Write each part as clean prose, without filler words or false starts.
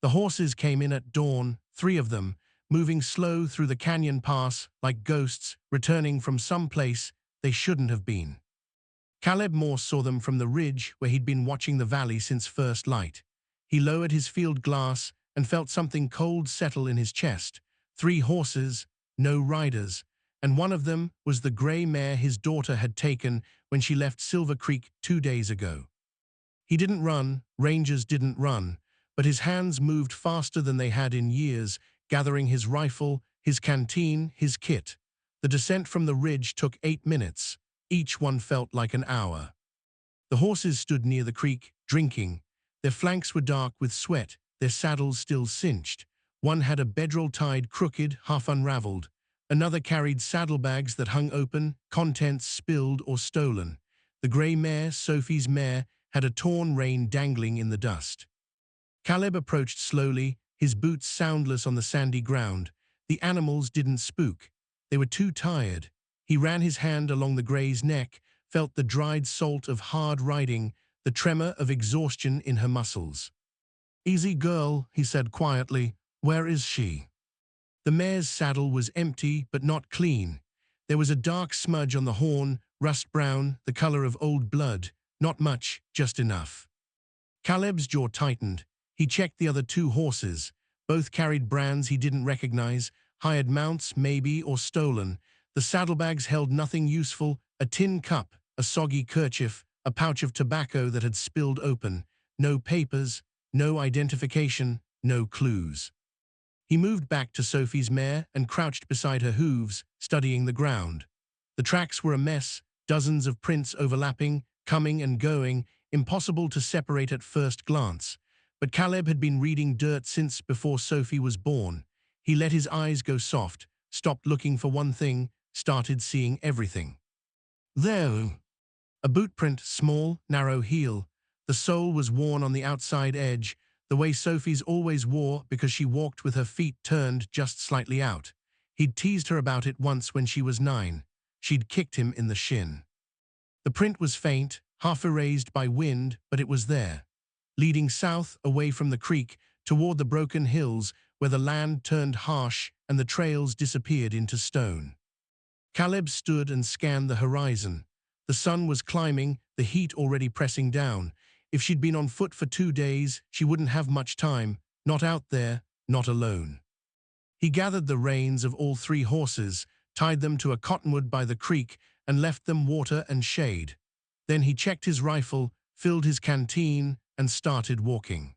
The horses came in at dawn, 3 of them, moving slow through the canyon pass like ghosts returning from some place they shouldn't have been. Caleb Morse saw them from the ridge where he'd been watching the valley since first light. He lowered his field glass and felt something cold settle in his chest. 3 horses, no riders, and one of them was the gray mare his daughter had taken when she left Silver Creek 2 days ago. He didn't run, rangers didn't run, but his hands moved faster than they had in years, gathering his rifle, his canteen, his kit. The descent from the ridge took 8 minutes. Each one felt like an hour. The horses stood near the creek, drinking. Their flanks were dark with sweat, their saddles still cinched. One had a bedroll tied crooked, half unraveled. Another carried saddlebags that hung open, contents spilled or stolen. The gray mare, Sophie's mare, had a torn rein dangling in the dust. Caleb approached slowly, his boots soundless on the sandy ground. The animals didn't spook. They were too tired. He ran his hand along the gray's neck, felt the dried salt of hard riding, the tremor of exhaustion in her muscles. "Easy girl," he said quietly. "Where is she?" The mare's saddle was empty but not clean. There was a dark smudge on the horn, rust brown, the color of old blood. Not much, just enough. Caleb's jaw tightened. He checked the other 2 horses. Both carried brands he didn't recognize, hired mounts maybe or stolen. The saddlebags held nothing useful, a tin cup, a soggy kerchief, a pouch of tobacco that had spilled open. No papers, no identification, no clues. He moved back to Sophie's mare and crouched beside her hooves, studying the ground. The tracks were a mess, dozens of prints overlapping, coming and going, impossible to separate at first glance. But Caleb had been reading dirt since before Sophie was born. He let his eyes go soft, stopped looking for one thing, started seeing everything. There. A bootprint, small, narrow heel. The sole was worn on the outside edge, the way Sophie's always wore because she walked with her feet turned just slightly out. He'd teased her about it once when she was 9. She'd kicked him in the shin. The print was faint, half erased by wind, but it was there, leading south away from the creek toward the broken hills where the land turned harsh and the trails disappeared into stone. Caleb stood and scanned the horizon. The sun was climbing, the heat already pressing down. If she'd been on foot for 2 days, she wouldn't have much time, not out there, not alone. He gathered the reins of all 3 horses, tied them to a cottonwood by the creek, and left them water and shade. Then he checked his rifle, filled his canteen, and started walking.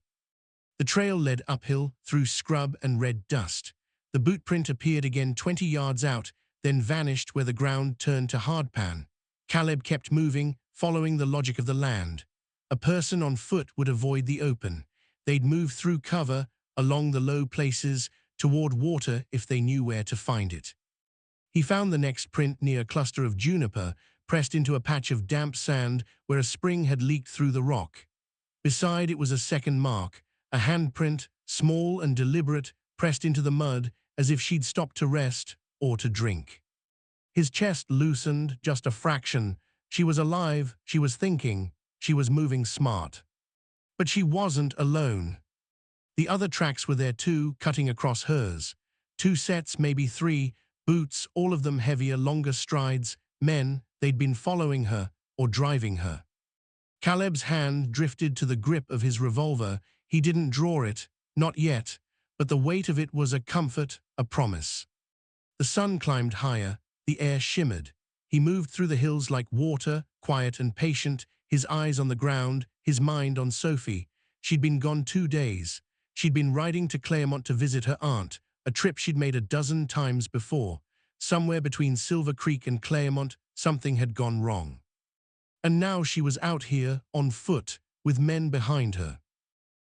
The trail led uphill, through scrub and red dust. The bootprint appeared again 20 yards out, then vanished where the ground turned to hardpan. Caleb kept moving, following the logic of the land. A person on foot would avoid the open. They'd move through cover, along the low places, toward water if they knew where to find it. He found the next print near a cluster of juniper, pressed into a patch of damp sand where a spring had leaked through the rock. Beside it was a second mark, a handprint, small and deliberate, pressed into the mud as if she'd stopped to rest or to drink. His chest loosened just a fraction. She was alive, she was thinking, she was moving smart. But she wasn't alone. The other tracks were there too, cutting across hers. 2 sets, maybe 3, boots, all of them heavier, longer strides, men, they'd been following her or driving her. Caleb's hand drifted to the grip of his revolver. He didn't draw it, not yet, but the weight of it was a comfort, a promise. The sun climbed higher, the air shimmered. He moved through the hills like water, quiet and patient, his eyes on the ground, his mind on Sophie. She'd been gone 2 days. She'd been riding to Claremont to visit her aunt, a trip she'd made a dozen times before. Somewhere between Silver Creek and Claremont, something had gone wrong. And now she was out here, on foot, with men behind her.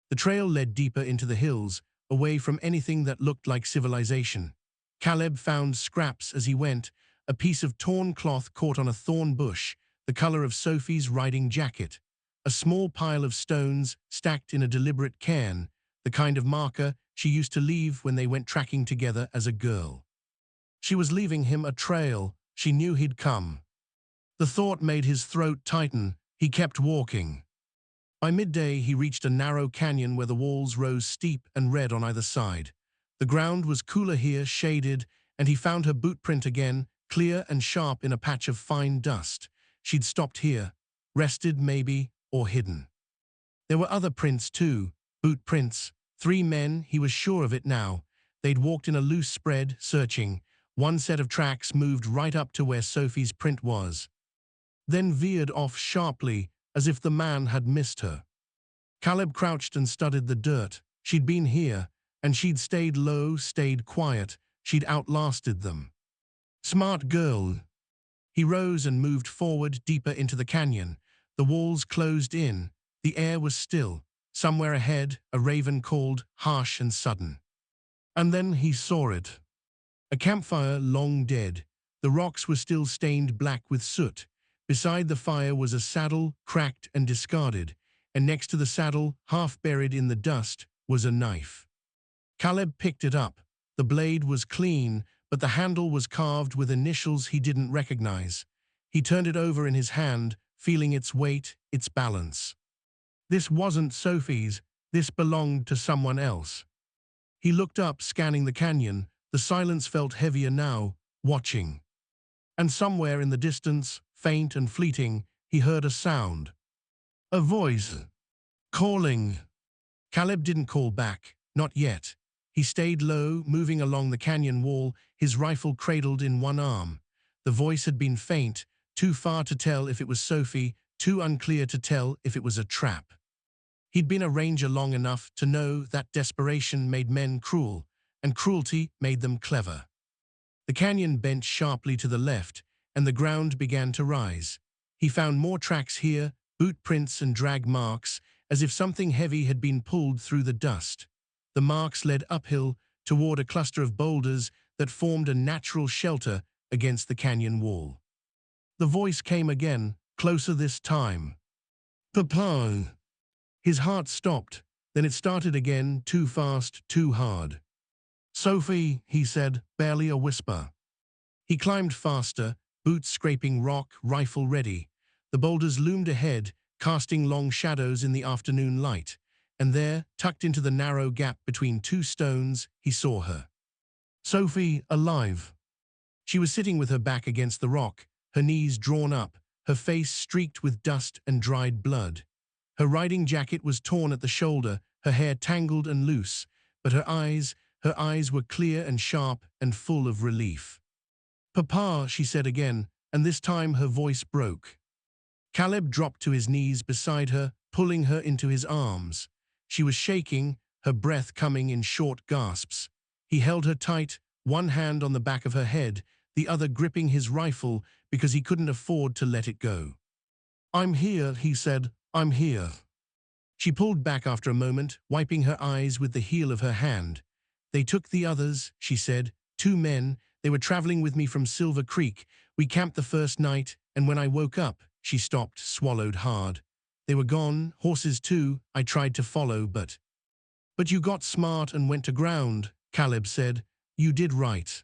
The trail led deeper into the hills, away from anything that looked like civilization. Caleb found scraps as he went, a piece of torn cloth caught on a thorn bush, the color of Sophie's riding jacket, a small pile of stones stacked in a deliberate cairn, the kind of marker she used to leave when they went tracking together as a girl. She was leaving him a trail. She knew he'd come. The thought made his throat tighten. He kept walking. By midday, he reached a narrow canyon where the walls rose steep and red on either side. The ground was cooler here, shaded, and he found her boot print again, clear and sharp in a patch of fine dust. She'd stopped here, rested maybe, or hidden. There were other prints too, boot prints. 3 men, he was sure of it now. They'd walked in a loose spread, searching. One set of tracks moved right up to where Sophie's print was, then veered off sharply, as if the man had missed her. Caleb crouched and studied the dirt. She'd been here, and she'd stayed low, stayed quiet. She'd outlasted them. Smart girl. He rose and moved forward, deeper into the canyon. The walls closed in. The air was still. Somewhere ahead, a raven called, harsh and sudden. And then he saw it. A campfire long dead. The rocks were still stained black with soot. Beside the fire was a saddle, cracked and discarded, and next to the saddle, half buried in the dust, was a knife. Caleb picked it up. The blade was clean, but the handle was carved with initials he didn't recognize. He turned it over in his hand, feeling its weight, its balance. This wasn't Sophie's, this belonged to someone else. He looked up, scanning the canyon. The silence felt heavier now, watching. And somewhere in the distance, faint and fleeting, he heard a sound. A voice. Calling. Caleb didn't call back, not yet. He stayed low, moving along the canyon wall, his rifle cradled in one arm. The voice had been faint, too far to tell if it was Sophie, too unclear to tell if it was a trap. He'd been a ranger long enough to know that desperation made men cruel, and cruelty made them clever. The canyon bent sharply to the left, and the ground began to rise. He found more tracks here, boot prints and drag marks, as if something heavy had been pulled through the dust. The marks led uphill toward a cluster of boulders that formed a natural shelter against the canyon wall. The voice came again, closer this time. Papa. His heart stopped, then it started again, too fast, too hard. Sophie, he said, barely a whisper. He climbed faster, boots scraping rock, rifle ready. The boulders loomed ahead, casting long shadows in the afternoon light. And there, tucked into the narrow gap between 2 stones, he saw her. Sophie, alive. She was sitting with her back against the rock, her knees drawn up, her face streaked with dust and dried blood. Her riding jacket was torn at the shoulder, her hair tangled and loose, but her eyes were clear and sharp and full of relief. Papa, she said again, and this time her voice broke. Caleb dropped to his knees beside her, pulling her into his arms. She was shaking, her breath coming in short gasps. He held her tight, one hand on the back of her head, the other gripping his rifle because he couldn't afford to let it go. I'm here, he said, I'm here. She pulled back after a moment, wiping her eyes with the heel of her hand. They took the others, she said, 2 men. They were traveling with me from Silver Creek. We camped the first night, and when I woke up, she stopped, swallowed hard. They were gone, horses too. I tried to follow, but you got smart and went to ground, Caleb said. You did right.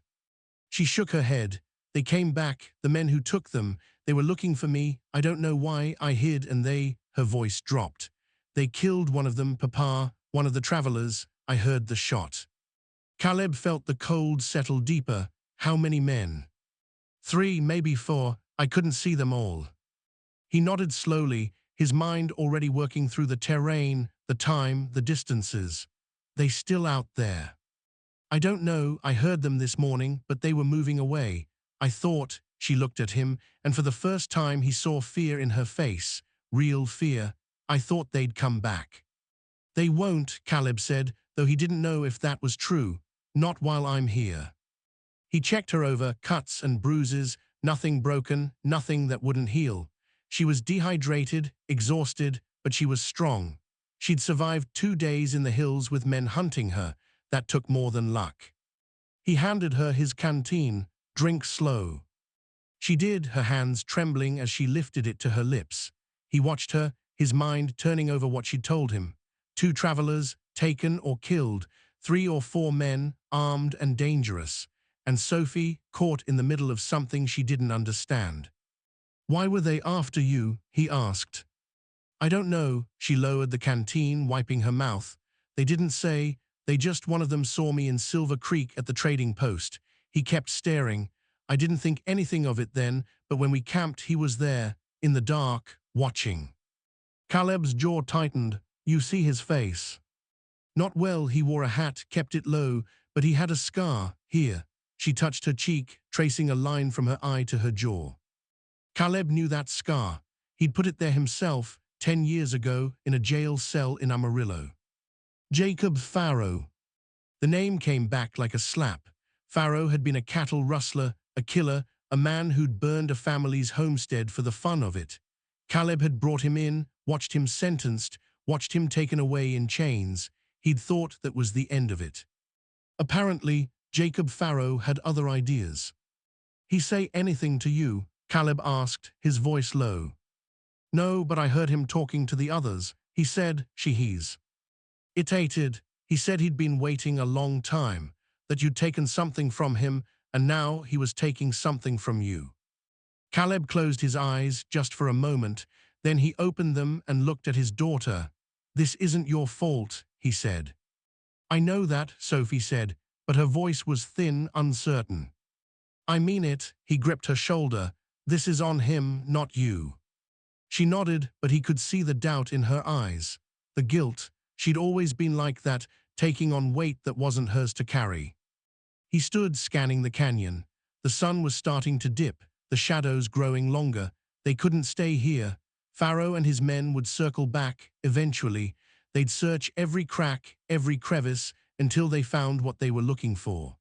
She shook her head. They came back, the men who took them. They were looking for me. I don't know why. I hid and her voice dropped. They killed one of them, Papa, one of the travelers. I heard the shot. Caleb felt the cold settle deeper. How many men? 3, maybe 4. I couldn't see them all. He nodded slowly, his mind already working through the terrain, the time, the distances. They still out there. I don't know, I heard them this morning, but they were moving away. I thought, she looked at him, and for the first time he saw fear in her face, real fear. I thought they'd come back. They won't, Caleb said, though he didn't know if that was true. Not while I'm here. He checked her over, cuts and bruises, nothing broken, nothing that wouldn't heal. She was dehydrated, exhausted, but she was strong. She'd survived 2 days in the hills with men hunting her. That took more than luck. He handed her his canteen. Drink slow. She did, her hands trembling as she lifted it to her lips. He watched her, his mind turning over what she'd told him. 2 travelers, taken or killed, 3 or 4 men, armed and dangerous, and Sophie caught in the middle of something she didn't understand. Why were they after you? He asked. I don't know, she lowered the canteen, wiping her mouth. They didn't say, they just one of them saw me in Silver Creek at the trading post. He kept staring. I didn't think anything of it then, but when we camped he was there, in the dark, watching. Caleb's jaw tightened. You see his face. Not well, he wore a hat, kept it low, but he had a scar, here. She touched her cheek, tracing a line from her eye to her jaw. Caleb knew that scar. He'd put it there himself, 10 years ago, in a jail cell in Amarillo. Jacob Farrow. The name came back like a slap. Farrow had been a cattle rustler, a killer, a man who'd burned a family's homestead for the fun of it. Caleb had brought him in, watched him sentenced, watched him taken away in chains. He'd thought that was the end of it. Apparently, Jacob Farrow had other ideas. He say anything to you? Caleb asked, his voice low. No, but I heard him talking to the others. He said, he's irritated. He said he'd been waiting a long time, that you'd taken something from him, and now he was taking something from you. Caleb closed his eyes just for a moment, then he opened them and looked at his daughter. This isn't your fault, he said. I know that, Sophie said, but her voice was thin, uncertain. I mean it, he gripped her shoulder. This is on him, not you. She nodded, but he could see the doubt in her eyes. The guilt. She'd always been like that, taking on weight that wasn't hers to carry. He stood scanning the canyon. The sun was starting to dip, the shadows growing longer. They couldn't stay here. Farrow and his men would circle back, eventually. They'd search every crack, every crevice, until they found what they were looking for.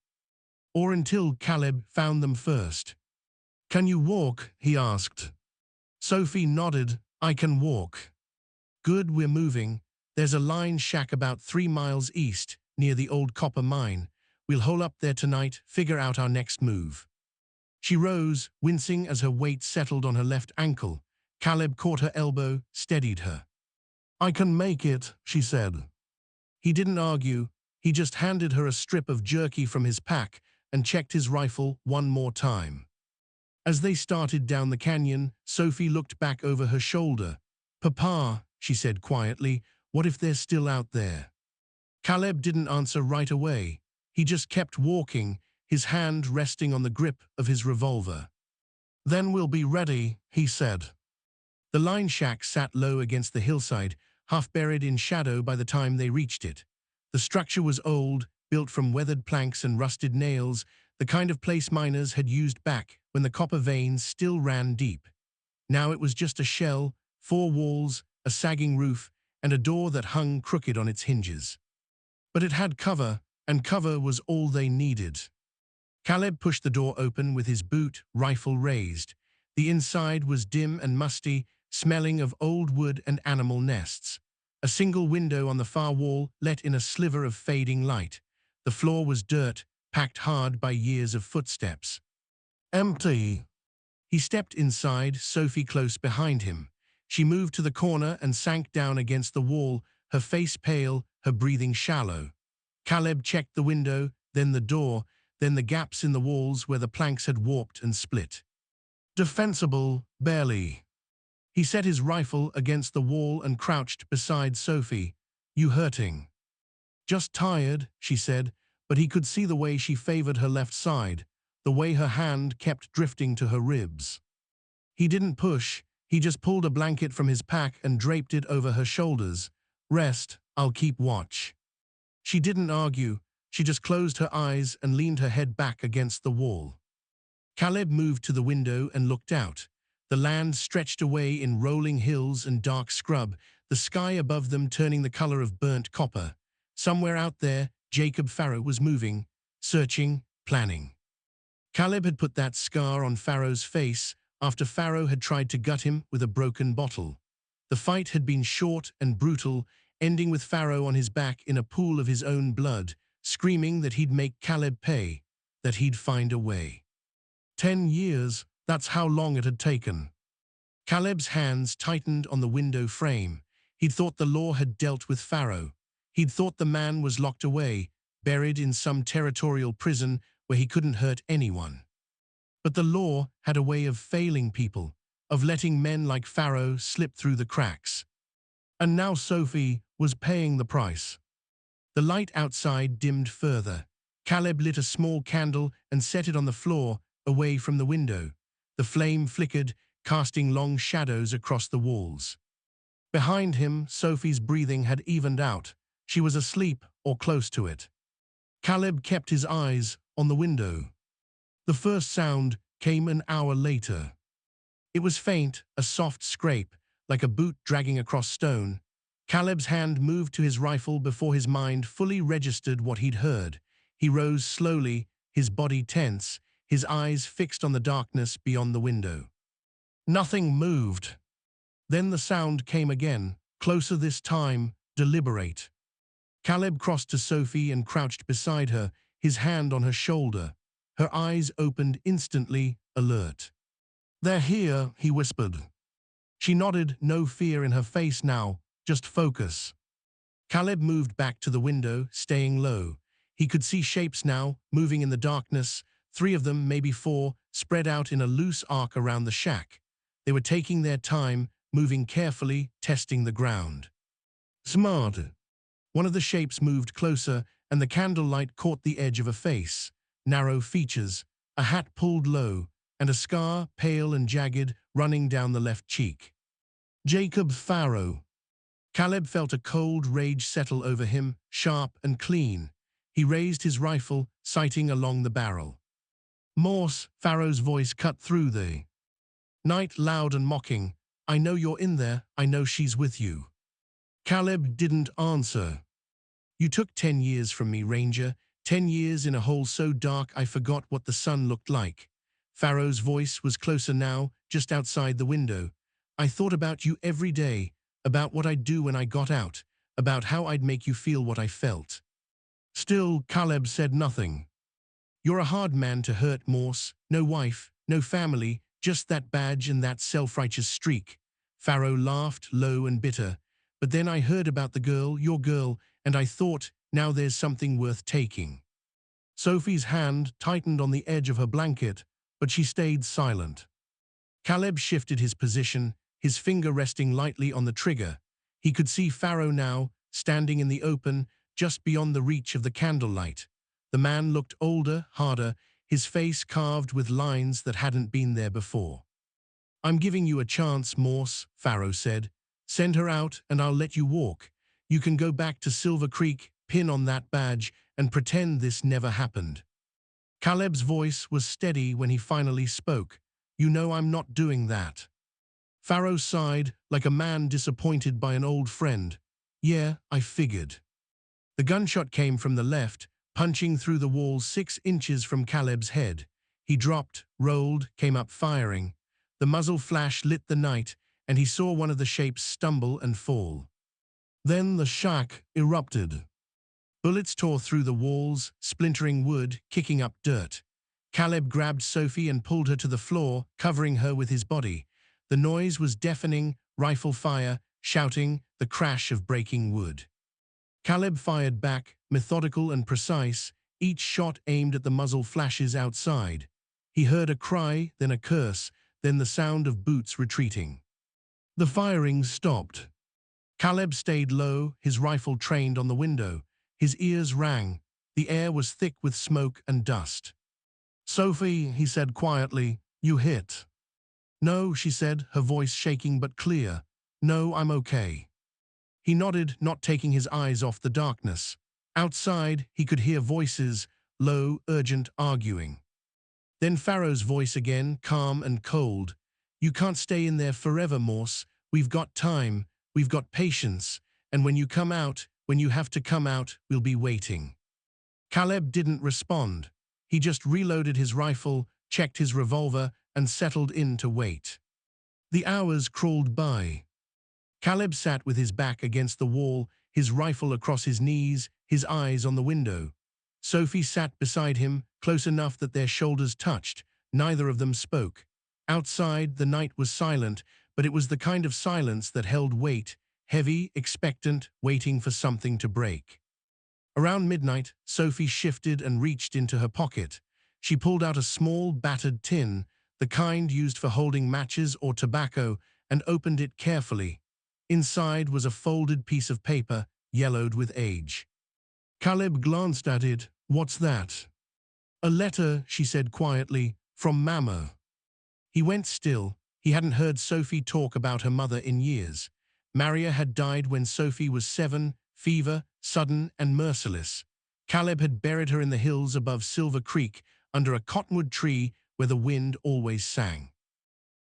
Or until Caleb found them first. Can you walk? He asked. Sophie nodded. I can walk. Good, we're moving. There's a line shack about 3 miles east, near the old copper mine. We'll hole up there tonight, figure out our next move. She rose, wincing as her weight settled on her left ankle. Caleb caught her elbow, steadied her. I can make it, she said. He didn't argue. He just handed her a strip of jerky from his pack and checked his rifle one more time. As they started down the canyon, Sophie looked back over her shoulder. Papa, she said quietly, what if they're still out there? Caleb didn't answer right away. He just kept walking, his hand resting on the grip of his revolver. Then we'll be ready, he said. The line shack sat low against the hillside, half buried in shadow by the time they reached it. The structure was old, built from weathered planks and rusted nails, the kind of place miners had used back when the copper veins still ran deep. Now it was just a shell, 4 walls, a sagging roof, and a door that hung crooked on its hinges. But it had cover, and cover was all they needed. Caleb pushed the door open with his boot, rifle raised. The inside was dim and musty, smelling of old wood and animal nests. A single window on the far wall let in a sliver of fading light. The floor was dirt, packed hard by years of footsteps. Empty. He stepped inside, Sophie close behind him. She moved to the corner and sank down against the wall, her face pale, her breathing shallow. Caleb checked the window, then the door, then the gaps in the walls where the planks had warped and split. Defensible, barely. He set his rifle against the wall and crouched beside Sophie. You hurting? Just tired, she said, but he could see the way she favored her left side, the way her hand kept drifting to her ribs. He didn't push, he just pulled a blanket from his pack and draped it over her shoulders. Rest, I'll keep watch. She didn't argue, she just closed her eyes and leaned her head back against the wall. Caleb moved to the window and looked out. The land stretched away in rolling hills and dark scrub, the sky above them turning the color of burnt copper. Somewhere out there, Jacob Farrow was moving, searching, planning. Caleb had put that scar on Farrow's face after Farrow had tried to gut him with a broken bottle. The fight had been short and brutal, ending with Farrow on his back in a pool of his own blood, screaming that he'd make Caleb pay, that he'd find a way. 10 years, that's how long it had taken. Caleb's hands tightened on the window frame. He'd thought the law had dealt with Farrow. He'd thought the man was locked away, buried in some territorial prison where he couldn't hurt anyone. But the law had a way of failing people, of letting men like Farrow slip through the cracks. And now Sophie was paying the price. The light outside dimmed further. Caleb lit a small candle and set it on the floor, away from the window. The flame flickered, casting long shadows across the walls. Behind him, Sophie's breathing had evened out. She was asleep or close to it. Caleb kept his eyes on the window. The first sound came an hour later. It was faint, a soft scrape, like a boot dragging across stone. Caleb's hand moved to his rifle before his mind fully registered what he'd heard. He rose slowly, his body tense, his eyes fixed on the darkness beyond the window. Nothing moved. Then the sound came again, closer this time, deliberate. Caleb crossed to Sophie and crouched beside her, his hand on her shoulder. Her eyes opened instantly, alert. "They're here," he whispered. She nodded, no fear in her face now, just focus. Caleb moved back to the window, staying low. He could see shapes now, moving in the darkness, 3 of them, maybe 4, spread out in a loose arc around the shack. They were taking their time, moving carefully, testing the ground. Smart. One of the shapes moved closer, and the candlelight caught the edge of a face. Narrow features, a hat pulled low, and a scar, pale and jagged, running down the left cheek. Jacob Farrow. Caleb felt a cold rage settle over him, sharp and clean. He raised his rifle, sighting along the barrel. "Morse," Farrow's voice cut through the night, loud and mocking. "I know you're in there, I know she's with you." Caleb didn't answer. "You took 10 years from me, Ranger. 10 years in a hole so dark I forgot what the sun looked like." Farrow's voice was closer now, just outside the window. "I thought about you every day, about what I'd do when I got out, about how I'd make you feel what I felt." Still, Caleb said nothing. "You're a hard man to hurt, Morse. No wife, no family, just that badge and that self-righteous streak." Farrow laughed, low and bitter. "But then I heard about the girl, your girl, and I thought, now there's something worth taking." Sophie's hand tightened on the edge of her blanket, but she stayed silent. Caleb shifted his position, his finger resting lightly on the trigger. He could see Farrow now, standing in the open, just beyond the reach of the candlelight. The man looked older, harder, his face carved with lines that hadn't been there before. "I'm giving you a chance, Morse," Farrow said. "Send her out and I'll let you walk. You can go back to Silver Creek, pin on that badge, and pretend this never happened." Caleb's voice was steady when he finally spoke. "You know I'm not doing that." Farrow sighed, like a man disappointed by an old friend. "Yeah, I figured." The gunshot came from the left, punching through the wall 6 inches from Caleb's head. He dropped, rolled, came up firing. The muzzle flash lit the night, and he saw one of the shapes stumble and fall. Then the shack erupted. Bullets tore through the walls, splintering wood, kicking up dirt. Caleb grabbed Sophie and pulled her to the floor, covering her with his body. The noise was deafening, rifle fire, shouting, the crash of breaking wood. Caleb fired back, methodical and precise, each shot aimed at the muzzle flashes outside. He heard a cry, then a curse, then the sound of boots retreating. The firing stopped. Caleb stayed low, his rifle trained on the window. His ears rang. The air was thick with smoke and dust. "Sophie," he said quietly, "you hit." "No," she said, her voice shaking but clear. "No, I'm okay." He nodded, not taking his eyes off the darkness. Outside, he could hear voices, low, urgent, arguing. Then Farrow's voice again, calm and cold. "You can't stay in there forever, Morse. We've got time, we've got patience, and when you come out, when you have to come out, we'll be waiting." Caleb didn't respond. He just reloaded his rifle, checked his revolver, and settled in to wait. The hours crawled by. Caleb sat with his back against the wall, his rifle across his knees, his eyes on the window. Sophie sat beside him, close enough that their shoulders touched. Neither of them spoke. Outside, the night was silent, but it was the kind of silence that held weight, heavy, expectant, waiting for something to break. Around midnight, Sophie shifted and reached into her pocket. She pulled out a small, battered tin, the kind used for holding matches or tobacco, and opened it carefully. Inside was a folded piece of paper, yellowed with age. Caleb glanced at it. "What's that?" "A letter," she said quietly, "from Mama." He went still. He hadn't heard Sophie talk about her mother in years. Maria had died when Sophie was 7, fever, sudden and merciless. Caleb had buried her in the hills above Silver Creek, under a cottonwood tree where the wind always sang.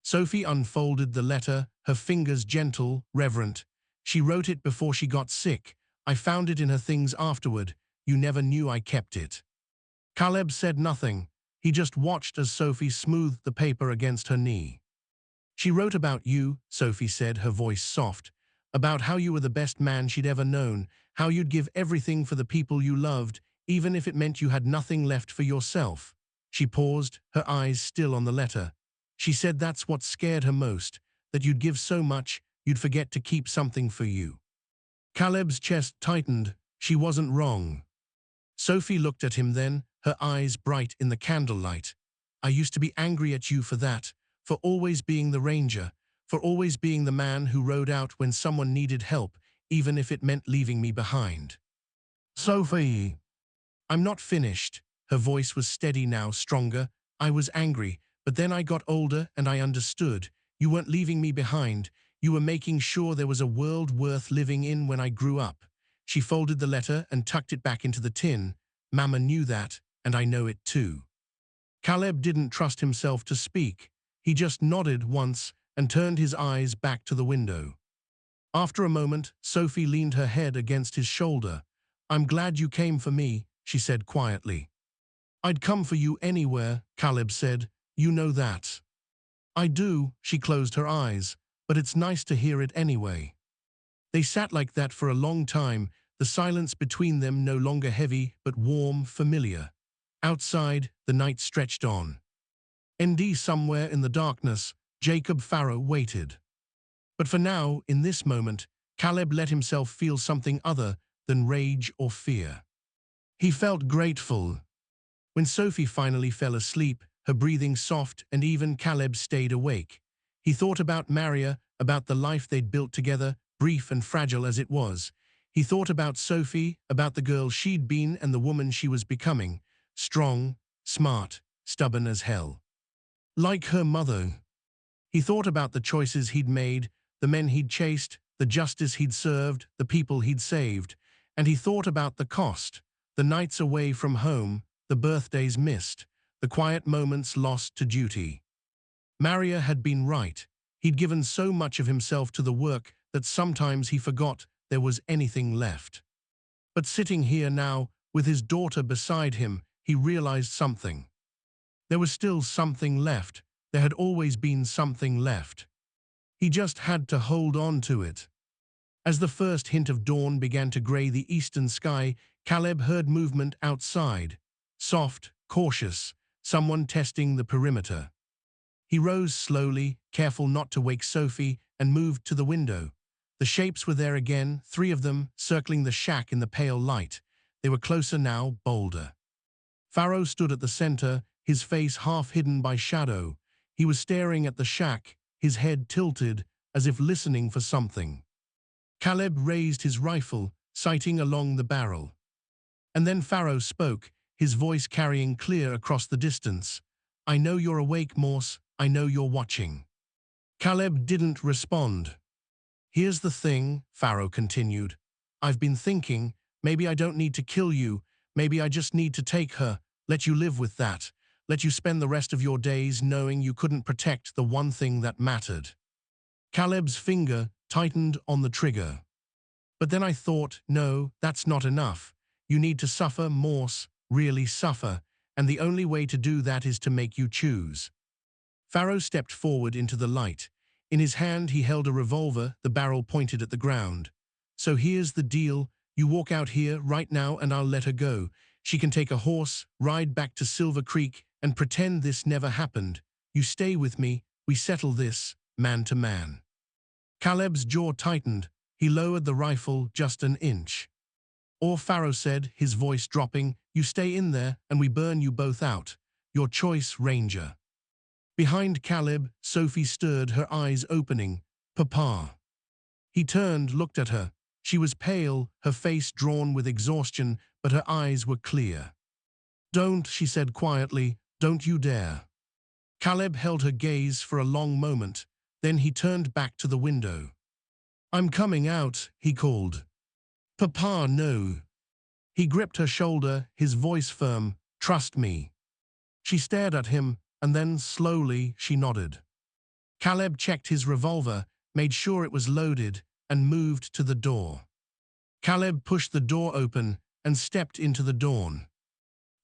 Sophie unfolded the letter, her fingers gentle, reverent. "She wrote it before she got sick. I found it in her things afterward. You never knew I kept it." Caleb said nothing. He just watched as Sophie smoothed the paper against her knee. "She wrote about you," Sophie said, her voice soft, "about how you were the best man she'd ever known, how you'd give everything for the people you loved, even if it meant you had nothing left for yourself." She paused, her eyes still on the letter. "She said that's what scared her most, that you'd give so much, you'd forget to keep something for you." Caleb's chest tightened. She wasn't wrong. Sophie looked at him then, her eyes bright in the candlelight. "I used to be angry at you for that, for always being the ranger, for always being the man who rode out when someone needed help, even if it meant leaving me behind." "Sophie." "I'm not finished." Her voice was steady now, stronger. "I was angry, but then I got older and I understood. You weren't leaving me behind. You were making sure there was a world worth living in when I grew up." She folded the letter and tucked it back into the tin. "Mama knew that, and I know it too." Caleb didn't trust himself to speak. He just nodded once and turned his eyes back to the window. After a moment, Sophie leaned her head against his shoulder. "I'm glad you came for me," she said quietly. "I'd come for you anywhere," Caleb said. "You know that." "I do," she closed her eyes, "but it's nice to hear it anyway." They sat like that for a long time, the silence between them no longer heavy but warm, familiar. Outside, the night stretched on. Somewhere in the darkness, Jacob Farrow waited. But for now, in this moment, Caleb let himself feel something other than rage or fear. He felt grateful. When Sophie finally fell asleep, her breathing soft and even, Caleb stayed awake. He thought about Maria, about the life they'd built together, brief and fragile as it was. He thought about Sophie, about the girl she'd been and the woman she was becoming, strong, smart, stubborn as hell. Like her mother. He thought about the choices he'd made, the men he'd chased, the justice he'd served, the people he'd saved. And he thought about the cost, the nights away from home, the birthdays missed, the quiet moments lost to duty. Maria had been right. He'd given so much of himself to the work that sometimes he forgot there was anything left. But sitting here now, with his daughter beside him, he realized something. There was still something left. There had always been something left. He just had to hold on to it. As the first hint of dawn began to gray the eastern sky, Caleb heard movement outside. Soft, cautious, someone testing the perimeter. He rose slowly, careful not to wake Sophie, and moved to the window. The shapes were there again, 3 of them, circling the shack in the pale light. They were closer now, bolder. Farrow stood at the center, his face half hidden by shadow. He was staring at the shack, his head tilted, as if listening for something. Caleb raised his rifle, sighting along the barrel. And then Farrow spoke, his voice carrying clear across the distance. "I know you're awake, Morse. I know you're watching." Caleb didn't respond. "Here's the thing," Farrow continued. "I've been thinking, maybe I don't need to kill you. Maybe I just need to take her, let you live with that, let you spend the rest of your days knowing you couldn't protect the one thing that mattered." Caleb's finger tightened on the trigger. "But then I thought, no, that's not enough. You need to suffer, Morse, really suffer, and the only way to do that is to make you choose." Farrow stepped forward into the light. In his hand he held a revolver, the barrel pointed at the ground. "So here's the deal. You walk out here right now and I'll let her go. She can take a horse, ride back to Silver Creek, and pretend this never happened. You stay with me, we settle this, man to man." Caleb's jaw tightened. He lowered the rifle just an inch. "Or," Farrow said, his voice dropping, "you stay in there and we burn you both out. Your choice, Ranger." Behind Caleb, Sophie stirred, her eyes opening. "Papa." He turned, looked at her. She was pale, her face drawn with exhaustion, but her eyes were clear. "Don't," she said quietly, "don't you dare." Caleb held her gaze for a long moment, then he turned back to the window. "I'm coming out," he called. "Papa, no." He gripped her shoulder, his voice firm. "Trust me." She stared at him, and then, slowly, she nodded. Caleb checked his revolver, made sure it was loaded, and moved to the door. Caleb pushed the door open and stepped into the dawn.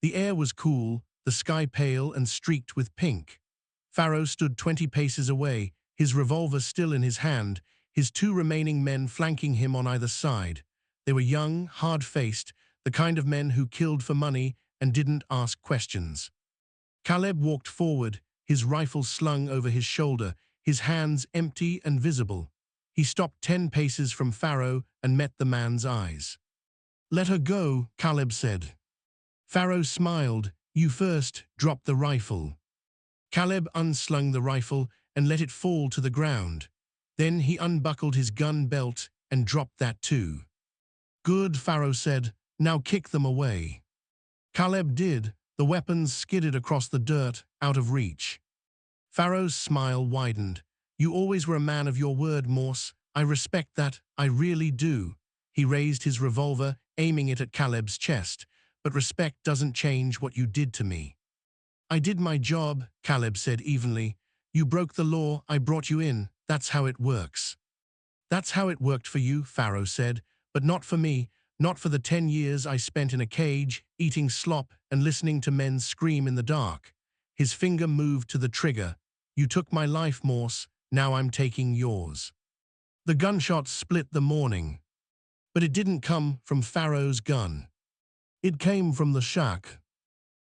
The air was cool, the sky pale and streaked with pink. Pharaoh stood 20 paces away, his revolver still in his hand, his two remaining men flanking him on either side. They were young, hard-faced, the kind of men who killed for money and didn't ask questions. Caleb walked forward, his rifle slung over his shoulder, his hands empty and visible. He stopped 10 paces from Pharaoh and met the man's eyes. "Let her go," Caleb said. Pharaoh smiled. "You first." Dropped the rifle. Caleb unslung the rifle and let it fall to the ground. Then he unbuckled his gun belt and dropped that too. "Good," Pharaoh said. "Now kick them away." Caleb did. The weapons skidded across the dirt, out of reach. Pharaoh's smile widened. "You always were a man of your word, Morse. I respect that, I really do." He raised his revolver, aiming it at Caleb's chest. "But respect doesn't change what you did to me." "I did my job," Caleb said evenly. "You broke the law, I brought you in. That's how it works." "That's how it worked for you," Pharaoh said, "but not for me. Not for the 10 years I spent in a cage, eating slop and listening to men scream in the dark." His finger moved to the trigger. "You took my life, Morse. Now I'm taking yours." The gunshots split the morning. But it didn't come from Pharaoh's gun. It came from the shack.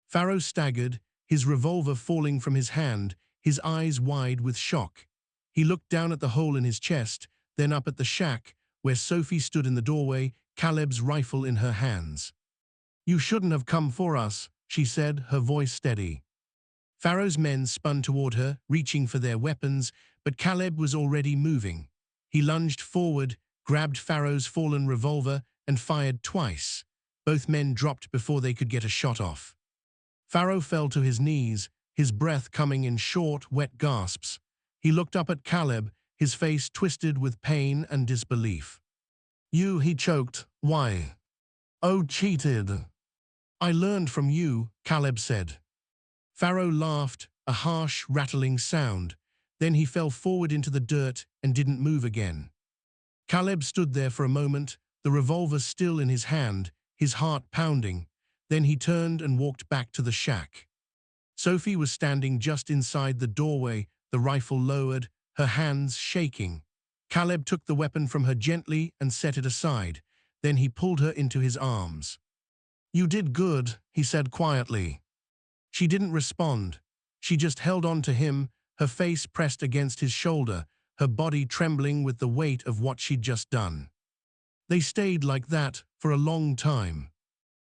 Pharaoh staggered, his revolver falling from his hand, his eyes wide with shock. He looked down at the hole in his chest, then up at the shack, where Sophie stood in the doorway, Caleb's rifle in her hands. "You shouldn't have come for us," she said, her voice steady. Pharaoh's men spun toward her, reaching for their weapons, but Caleb was already moving. He lunged forward, grabbed Pharaoh's fallen revolver, and fired twice. Both men dropped before they could get a shot off. Pharaoh fell to his knees, his breath coming in short, wet gasps. He looked up at Caleb, his face twisted with pain and disbelief. "You," he choked. "Why?" "Oh, cheated." "I learned from you," Caleb said. Pharaoh laughed, a harsh, rattling sound. Then he fell forward into the dirt and didn't move again. Caleb stood there for a moment, the revolver still in his hand, his heart pounding. Then he turned and walked back to the shack. Sophie was standing just inside the doorway, the rifle lowered, her hands shaking. Caleb took the weapon from her gently and set it aside. Then he pulled her into his arms. "You did good," he said quietly. She didn't respond. She just held on to him, her face pressed against his shoulder, her body trembling with the weight of what she'd just done. They stayed like that for a long time.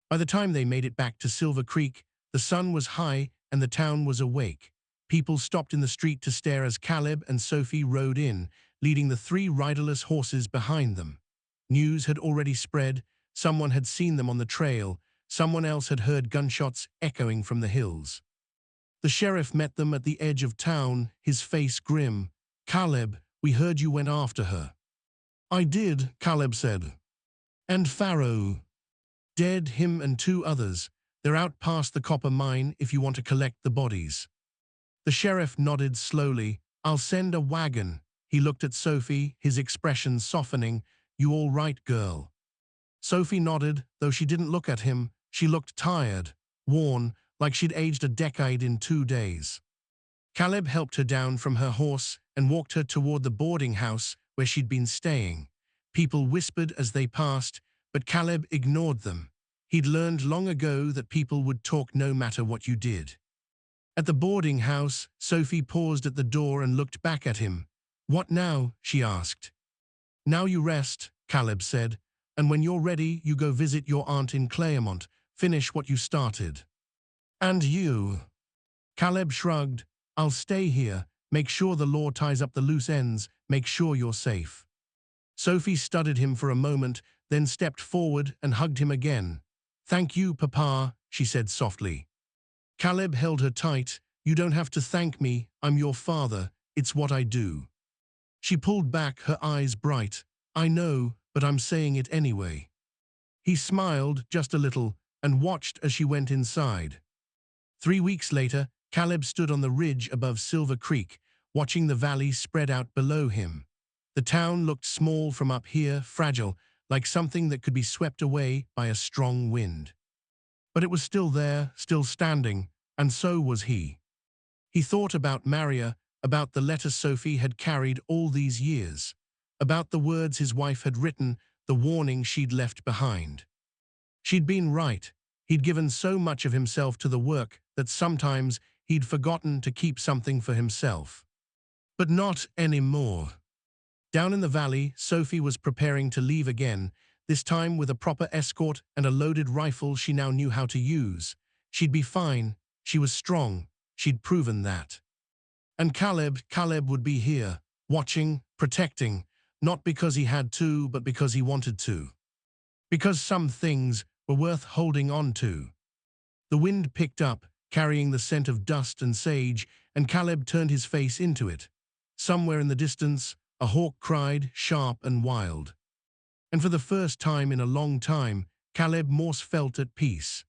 By the time they made it back to Silver Creek, the sun was high and the town was awake. People stopped in the street to stare as Caleb and Sophie rode in, leading the 3 riderless horses behind them. News had already spread. Someone had seen them on the trail. Someone else had heard gunshots echoing from the hills. The sheriff met them at the edge of town, his face grim. "Caleb, we heard you went after her." "I did," Caleb said. "And Pharaoh?" "Dead, him and 2 others. They're out past the copper mine if you want to collect the bodies." The sheriff nodded slowly. "I'll send a wagon." He looked at Sophie, his expression softening. "You all right, girl?" Sophie nodded, though she didn't look at him. She looked tired, worn, like she'd aged a decade in 2 days. Caleb helped her down from her horse and walked her toward the boarding house where she'd been staying. People whispered as they passed, but Caleb ignored them. He'd learned long ago that people would talk no matter what you did. At the boarding house, Sophie paused at the door and looked back at him. "What now?" she asked. "Now you rest," Caleb said, "and when you're ready, you go visit your aunt in Claremont, finish what you started." "And you?" Caleb shrugged. "I'll stay here, make sure the law ties up the loose ends, make sure you're safe." Sophie studied him for a moment, then stepped forward and hugged him again. "Thank you, Papa," she said softly. Caleb held her tight. "You don't have to thank me. I'm your father. It's what I do." She pulled back, her eyes bright. "I know, but I'm saying it anyway." He smiled just a little and watched as she went inside. 3 weeks later, Caleb stood on the ridge above Silver Creek, watching the valley spread out below him. The town looked small from up here, fragile, like something that could be swept away by a strong wind. But it was still there, still standing, and so was he. He thought about Maria, about the letter Sophie had carried all these years, about the words his wife had written, the warning she'd left behind. She'd been right. He'd given so much of himself to the work that sometimes he'd forgotten to keep something for himself. But not anymore. Down in the valley, Sophie was preparing to leave again, this time with a proper escort and a loaded rifle she now knew how to use. She'd be fine. She was strong. She'd proven that. And Caleb would be here, watching, protecting, not because he had to, but because he wanted to. Because some things were worth holding on to. The wind picked up, carrying the scent of dust and sage, and Caleb turned his face into it. Somewhere in the distance, a hawk cried, sharp and wild. And for the first time in a long time, Caleb Morse felt at peace.